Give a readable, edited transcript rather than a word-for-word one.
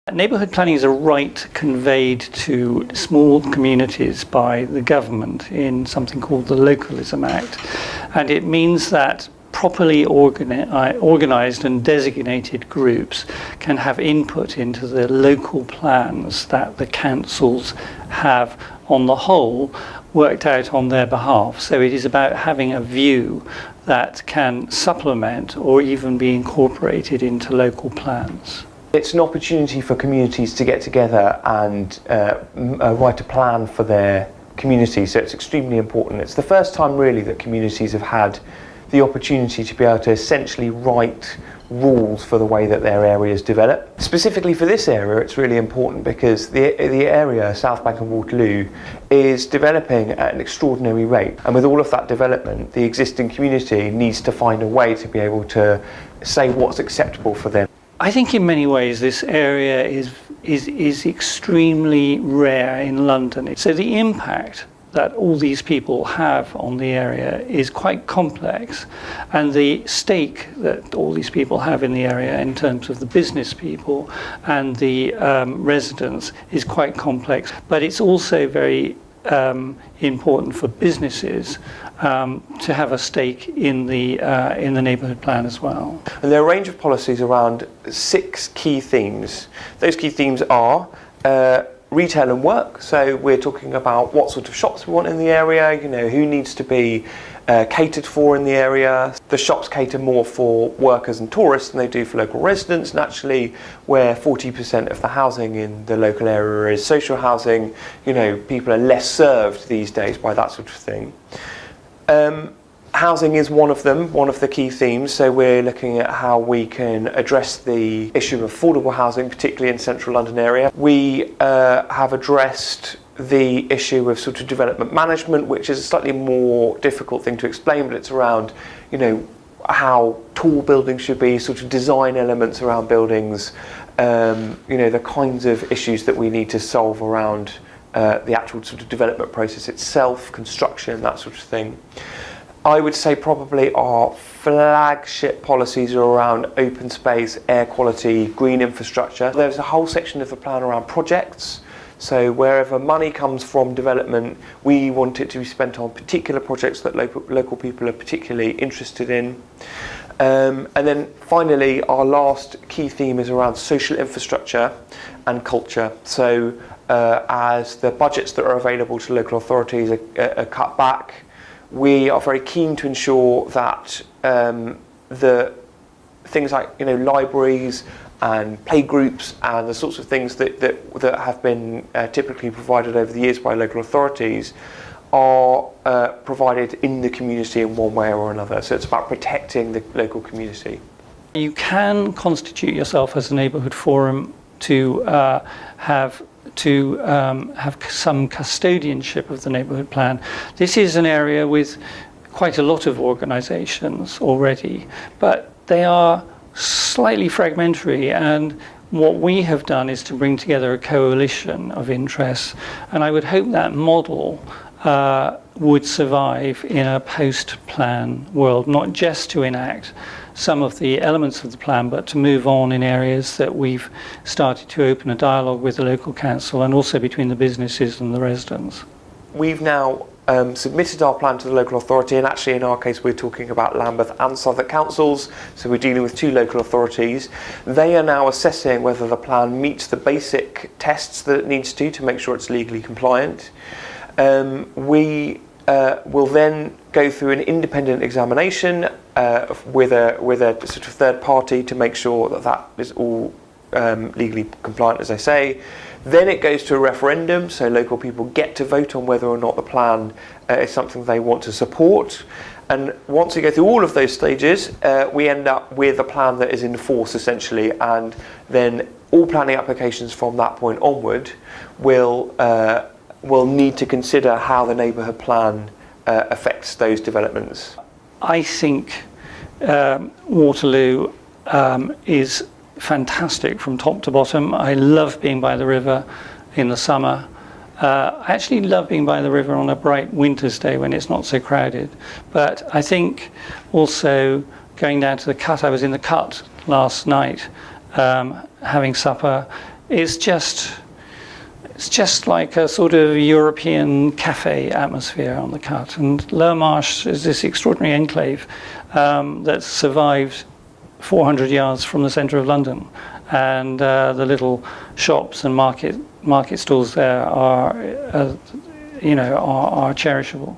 Neighbourhood planning is a right conveyed to small communities by the government in something called the Localism Act, and it means that properly organised and designated groups can have input into the local plans that the councils have on the whole worked out on their behalf. So it is about having a view that can supplement or even be incorporated into local plans. It's an opportunity for communities to get together and write a plan for their community, so it's extremely important. It's the first time really that communities have had the opportunity to be able to essentially write rules for the way that their areas develop. Specifically for this area, it's really important because the area, South Bank and Waterloo, is developing at an extraordinary rate. And with all of that development, the existing community needs to find a way to be able to say what's acceptable for them. I think in many ways this area is extremely rare in London. So the impact that all these people have on the area is quite complex, and the stake that all these people have in the area in terms of the business people and the residents is quite complex. But it's also very important for businesses to have a stake in the neighbourhood plan as well. And there are a range of policies around 6 key themes. Those key themes are retail and work. So we're talking about what sort of shops we want in the area, you know, who needs to be catered for in the area. The shops cater more for workers and tourists than they do for local residents, and actually where 40% of the housing in the local area is social housing, you know, people are less served these days by that sort of thing. Housing is one of them, one of the key themes, so we're looking at how we can address the issue of affordable housing, particularly in central London area. We have addressed the issue of sort of development management, which is a slightly more difficult thing to explain, but it's around, you know, how tall buildings should be, sort of design elements around buildings, you know, the kinds of issues that we need to solve around the actual sort of development process itself, construction, that sort of thing. I would say probably our flagship policies are around open space, air quality, green infrastructure. There's a whole section of the plan around projects. So wherever money comes from development, we want it to be spent on particular projects that local people are particularly interested in. And then finally, our last key theme is around social infrastructure and culture. So as the budgets that are available to local authorities are cut back, we are very keen to ensure that the things like, you know, libraries and playgroups and the sorts of things that have been typically provided over the years by local authorities are provided in the community in one way or another. So it's about protecting the local community. You can constitute yourself as a neighbourhood forum to have some custodianship of the neighbourhood plan. This is an area with quite a lot of organisations already, but they are slightly fragmentary, and what we have done is to bring together a coalition of interests, and I would hope that model would survive in a post-plan world, not just to enact some of the elements of the plan, but to move on in areas that we've started to open a dialogue with the local council and also between the businesses and the residents. We've now submitted our plan to the local authority, and actually in our case we're talking about Lambeth and Southwark councils, so we're dealing with 2 local authorities. They are now assessing whether the plan meets the basic tests that it needs to make sure it's legally compliant. We will then go through an independent examination with a sort of third party to make sure that that is all legally compliant, as I say. Then it goes to a referendum, so local people get to vote on whether or not the plan is something they want to support. And once we go through all of those stages, we end up with a plan that is in force essentially, and then all planning applications from that point onward will need to consider how the neighbourhood plan affects those developments. I think Waterloo is fantastic from top to bottom. I love being by the river in the summer. I actually love being by the river on a bright winter's day when it's not so crowded. But I think also going down to the Cut, I was in the Cut last night having supper. is just, it's just like a sort of European cafe atmosphere on the cut. And Lower Marsh is this extraordinary enclave that's survived 400 yards from the centre of London. And the little shops and market stalls there are, are cherishable.